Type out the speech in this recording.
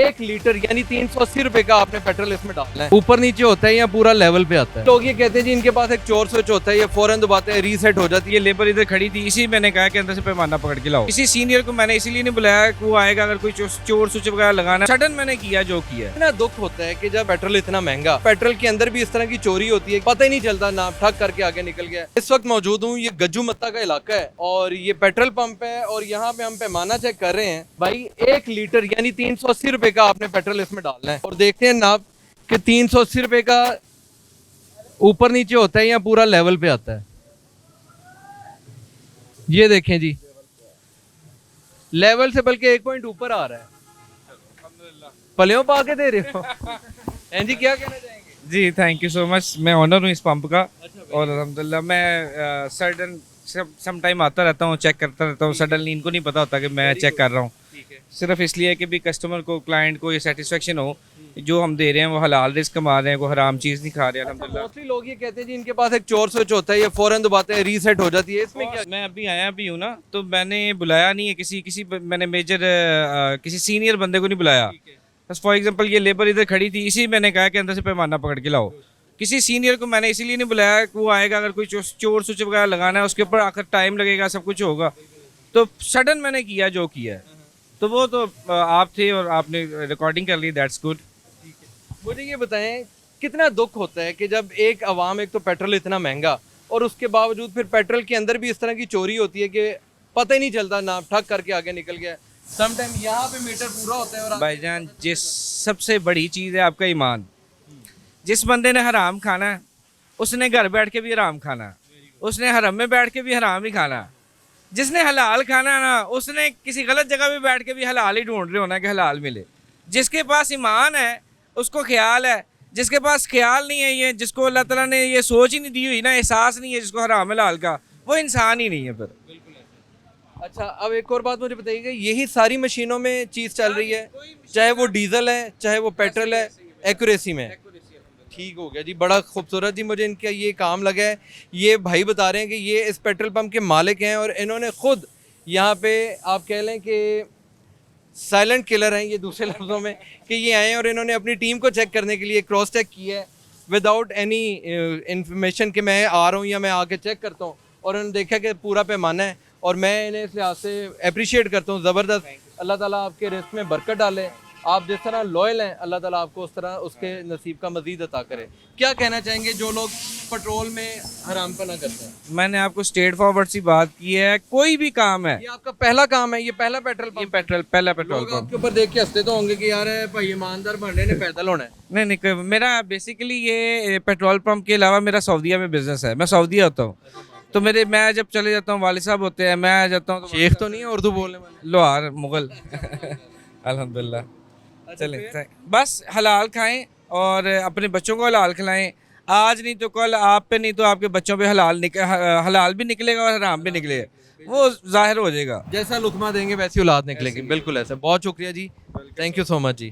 1 litre यानी 380 रुपए का आपने पेट्रोल इसमें डालना है। ऊपर नीचे होता है या पूरा लेवल पे आता है। लोग ये कहते हैं जी इनके पास एक चोर स्विच होता है, ये फौरन दबाते हैं रीसेट हो जाती है। ये लेबर इधर खड़ी थी, इसी मैंने कहा कि अंदर से पैमाना पकड़ के लाओ। इसी सीनियर को मैंने इसीलिए नहीं बुलाया कि वो आएगा अगर कोई चोर स्विच वगैरह लगाना। सडन मैंने किया जो किया। इतना दुख होता है कि जब पेट्रोल इतना महंगा, पेट्रोल के अंदर भी इस तरह की चोरी होती है, पता ही नहीं चलता, नाप ठग करके आगे निकल गया। इस वक्त मौजूद हूँ, ये गज्जू मत्ता का इलाका है और ये पेट्रोल पंप है और यहाँ पे हम पैमाना चेक कर रहे हैं। भाई 1 लीटर यानी 380 रुपए का आपने पेट्रोल इसमें डालना है और देखते हैं नाप कि 380 रुपए का ऊपर नीचे होता है या पूरा लेवल पे आता है। ये देखें जी, लेवल से बल्कि 1 पॉइंट ऊपर आ रहा है। पलेयों पा के दे रहे हो। जी क्या कहना चाहेंगे? जी थैंक यू सो मच। मैं ऑनर हूँ इस पंप का और अल्हम्दुलिल्लाह मैं सडन सम टाइम आता रहता हूँ, चेक करता रहता हूँ। सडनली इनको नहीं पता होता कि मैं चेक कर रहा हूँ। सिर्फ इसलिए कि भी कस्टमर को, क्लाइंट को ये सेटिस्फेक्शन हो, जो हम दे रहे हैं वो हलाल रिस्क कमा रहे हैं, वो हराम चीज़ नहीं खा रहे हैं अल्हम्दुलिल्लाह। मोस्टली लोग ये कहते हैं जी इनके पास एक चोर स्विच होता है, ये फौरन दबाते हैं रीसेट हो जाती है। इसमें क्या? मैं अभी आया भी हूँ ना, तो मैंने बुलाया नहीं है किसी मैंने मेजर किसी सीनियर बंदे को नहीं बुलाया। बस फॉर एग्जांपल ये लेबर इधर खड़ी थी, इसी मैंने कहा कि अंदर से पैमाना पकड़ के लाओ। किसी सीनियर को मैंने इसीलिए नहीं बुलाया कि वो आएगा अगर कोई चोर स्विच वगैरह लगाना है, उसके ऊपर आकर टाइम लगेगा, सब कुछ होगा। तो सडन मैंने किया जो किया है। तो वो तो आप थे और आपने रिकॉर्डिंग कर ली, दैट्स गुड। मुझे ये बताएं कितना दुख होता है कि जब एक आवाम, एक तो पेट्रोल इतना महंगा और उसके बावजूद फिर पेट्रोल के अंदर भी इस तरह की चोरी होती है कि पता ही नहीं चलता, नाप ठग करके आगे निकल गया। समटाइम यहाँ पे मीटर पूरा होता है और भाईजान, जिस सबसे बड़ी चीज़ है आपका ईमान। जिस बंदे ने हराम खाना है उसने घर बैठ के भी हराम खाना है, उसने हरम में बैठ के भी हराम ही खाना है। जिसने हलाल खाना है ना, उसने किसी गलत जगह पे बैठ के भी हलाल ही ढूंढ रहे होना कि हलाल मिले। जिसके पास ईमान है उसको ख्याल है, जिसके पास ख्याल नहीं है, ये जिसको अल्लाह ताला ने ये सोच ही नहीं दी हुई ना, एहसास नहीं है जिसको हराम हलाल का, वो इंसान ही नहीं है फिर। अच्छा, अब एक और बात मुझे बताइएगा, यही सारी मशीनों में चीज़ चल रही है, चाहे वो डीजल है चाहे वो पेट्रोल है, एक्यूरेसी में ठीक हो गया जी। बड़ा खूबसूरत जी, मुझे इनका ये काम लगा है। ये भाई बता रहे हैं कि ये इस पेट्रोल पंप के मालिक हैं और इन्होंने खुद यहाँ पे, आप कह लें कि साइलेंट किलर हैं ये, दूसरे लफ्ज़ों में, कि ये आए और इन्होंने अपनी टीम को चेक करने के लिए क्रॉस चेक किया है विदाउट एनी इंफॉर्मेशन कि मैं आ रहा हूँ या मैं आके चेक करता हूँ, और उन्होंने देखा कि पूरा पैमाना है और मैं इन्हें इस लिहाज से अप्रिशिएट करता हूँ। ज़बरदस्त। अल्लाह ताला आपके रिस्क में बरकत डाले। आप जिस तरह लॉयल हैं, अल्लाह ताला आपको उस तरह उसके नसीब का मज़ीद अता करे। क्या कहना चाहेंगे जो लोग पेट्रोल में हरामपना करते हैं? मैंने आपको स्ट्रेट फॉरवर्ड सी बात की है, कोई भी काम है, ये आपका पहला काम है, ये पहला पेट्रोल ये पंप। पहला पेट्रोल लोग पंप। आपके ऊपर देख के हंसते तो होंगे कि यार भाई ईमानदार बनने ने पैदल होना है। नहीं नहीं, मेरा बेसिकली ये पेट्रोल पंप के अलावा मेरा सऊदीया में बिजनेस है। मैं सऊदीया होता हूँ, तो मैं जब चले जाता हूँ, वालिद साहब होते हैं, मैं आ जाता हूँ। शेख तो नहीं है उर्दू बोलने वाले? लोहार मुगल। अल्हम्दुलिल्लाह। चलें, बस हलाल खाएं और अपने बच्चों को हलाल खिलाएं। आज नहीं तो कल आप पे, नहीं तो आपके बच्चों पे हलाल भी निकलेगा और हराम भी निकलेगा, वो जाहिर हो जाएगा। जैसा लुकमा देंगे वैसी औलाद निकलेगी। बिल्कुल ऐसा। बहुत शुक्रिया जी, thank you so much ji.